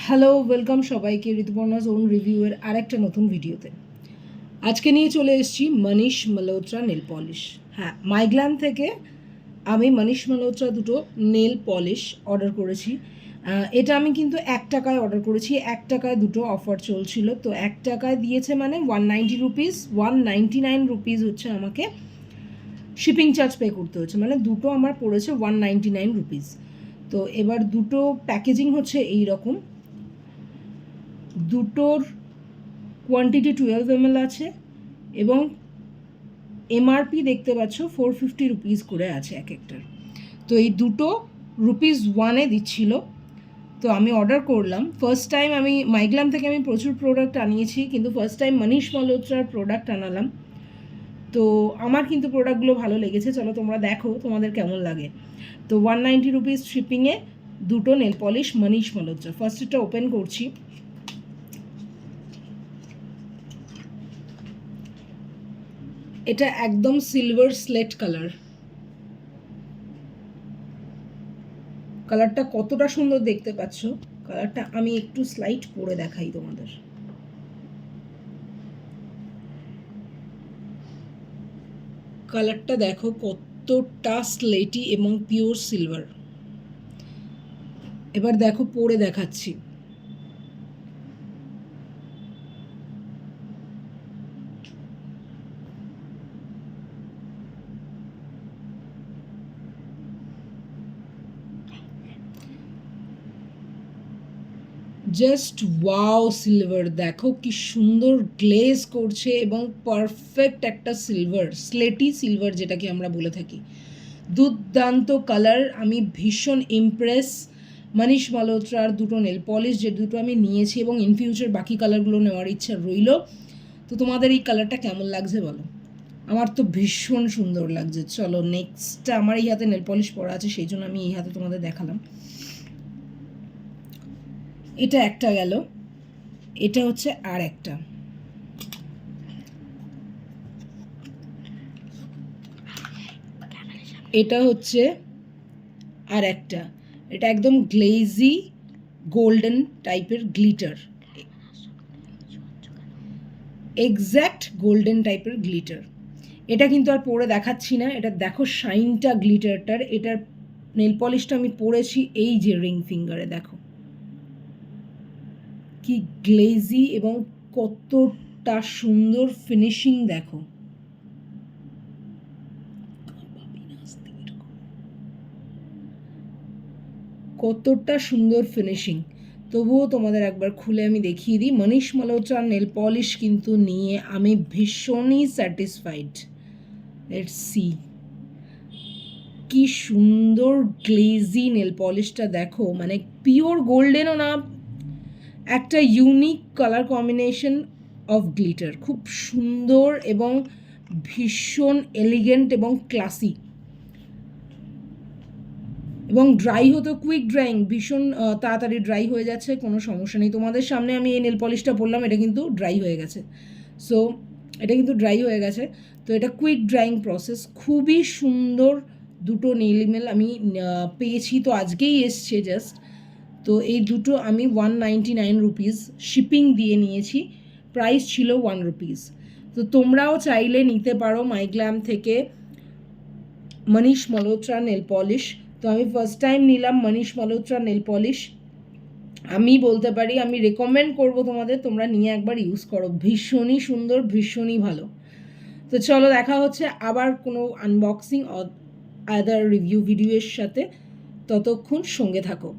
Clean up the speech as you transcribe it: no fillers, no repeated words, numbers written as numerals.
Hello, welcome সবাইকে ঋতুপর্ণাস on রিভিউয়ের আরেকটা নতুন ভিডিওতে। আজকে নিয়ে চলে এসেছি মনীষ মালহোত্রা নেল পলিশ। হ্যাঁ, মাইগ্ল্যাম থেকে আমি মনীষ মালহোত্রা দুটো নেল পলিশ অর্ডার করেছি। এটা আমি কিন্তু 1 টাকায় অর্ডার করেছি। 1 টাকায় দুটো অফার চলছিল, তো 1 টাকায় দিয়েছে মানে 190 রুপিস, 199 রুপিস হচ্ছে আমাকে শিপিং চার্জ পে করতে হচ্ছে, মানে দুটো আমার পড়েছে 199 রুপিস। তো এবার দুটো প্যাকেজিং হচ্ছে এই রকম। দুটোর কোয়ান্টিটি 12 ml আছে এবং এমআরপি দেখতে পাচ্ছ 450 রুপিস করে আছে এক একটার। তো এই দুটো ₹1 দিচ্ছিল, তো আমি অর্ডার করলাম। ফার্স্ট টাইম আমি মাইগ্ল্যাম থেকে আমি প্রচুর প্রোডাক্ট আনিয়েছি, কিন্তু ফার্স্ট টাইম মনীষ মালহোত্রার প্রোডাক্ট আনালাম। তো আমার কিন্তু প্রোডাক্টগুলো ভালো লেগেছে, চলো তোমরা দেখো তোমাদের কেমন লাগে। তো 190 রুপিস শিপিংয়ে দুটো নেল পলিশ মনীষ মালহোত্রা। ফার্স্ট এটা ওপেন করছি। এটা একদম সিলভার স্লেট কালার। কালারটা কতটা সুন্দর দেখতে পাচ্ছ। কালারটা আমি একটু স্লাইড করে দেখাই তোমাদের। কালারটা দেখো কতটা স্লেটি এবং পিওর সিলভার। এবার দেখো পরে দেখাচ্ছি। জাস্ট ওয়াও সিলভার, দেখো কি সুন্দর গ্লেজ করছে এবং পারফেক্ট একটা সিলভার, স্লেটি সিলভার যেটাকে আমরা বলে থাকি। দুর্দান্ত কালার, আমি ভীষণ ইমপ্রেস। মনীষ মালহোত্রার দুটো নেল পলিশ যে দুটো আমি নিয়েছি এবং ইন ফিউচার বাকি কালারগুলো নেওয়ার ইচ্ছা রইল। তো তোমাদের এই কালারটা কেমন লাগছে বলো? আমার তো ভীষণ সুন্দর লাগছে। চলো নেক্সটটা, আমার এই হাতে নেল পলিশ পরা আছে সেই জন্য আমি এই হাতে তোমাদের দেখালাম। এটা একটা গেল, এটা হচ্ছে আর একটা। এটা হচ্ছে আর একটা। এটা একদম গ্লেজি গোল্ডেন টাইপের গ্লিটার, এক্স্যাক্ট গোল্ডেন টাইপের গ্লিটার। এটা কিন্তু আর পরে দেখাচ্ছি না। এটা দেখো শাইনটা গ্লিটারটার। এটার নেল পলিশটা আমি পরেছি এই যে রিং ফিঙ্গারে, দেখো কি গ্লেজি এবং কতটা সুন্দর ফিনিশিং দেখো। কতটা সুন্দর ফিনিশিং। তবুও তোমাদের একবার খুলে আমি দেখিয়ে দিই। মনীষ মালহোত্রার নেল পলিশ কিন্তু নিয়ে আমি ভীষণই স্যাটিসফাইড। লেটস সি কি সুন্দর গ্লেজি নেল পলিশটা দেখো, মানে পিওর গোল্ডেনও না, একটা unique colour combination of glitter, খুব সুন্দর এবং ভীষণ এলিগেন্ট এবং ক্লাসি। এবং ড্রাই হতো, কুইক ড্রাইং, ভীষণ তাড়াতাড়ি ড্রাই হয়ে যাচ্ছে, কোনো সমস্যা নেই। তোমাদের সামনে আমি এই নেল পলিশটা পরলাম, এটা কিন্তু ড্রাই হয়ে গেছে। সো এটা কিন্তু ড্রাই হয়ে গেছে। তো এটা কুইক ড্রাইং প্রসেস, খুবই সুন্দর দুটো নেল ইমেল আমি পেয়েছি, তো আজকেই এসছে জাস্ট। তো এই দুটো আমি 199 রুপিস শিপিং দিয়ে নিয়েছি, প্রাইস ছিল 1 রুপিস। তো তোমরাও চাইলে নিতে পারো মাইগ্ল্যাম থেকে মনীষ মালহোত্রা নেল পলিশ। তো আমি ফার্স্ট টাইম নিলাম মনীষ মালহোত্রা নেল পলিশ। আমি বলতে পারি, আমি রেকমেন্ড করব তোমাদের, তোমরা নিয়ে একবার ইউজ করো, ভীষণই সুন্দর, ভীষণই ভালো। তো চলো দেখা হচ্ছে আবার কোনো আনবক্সিং আদার রিভিউ ভিডিওর সাথে, ততক্ষণ সঙ্গে থাকো।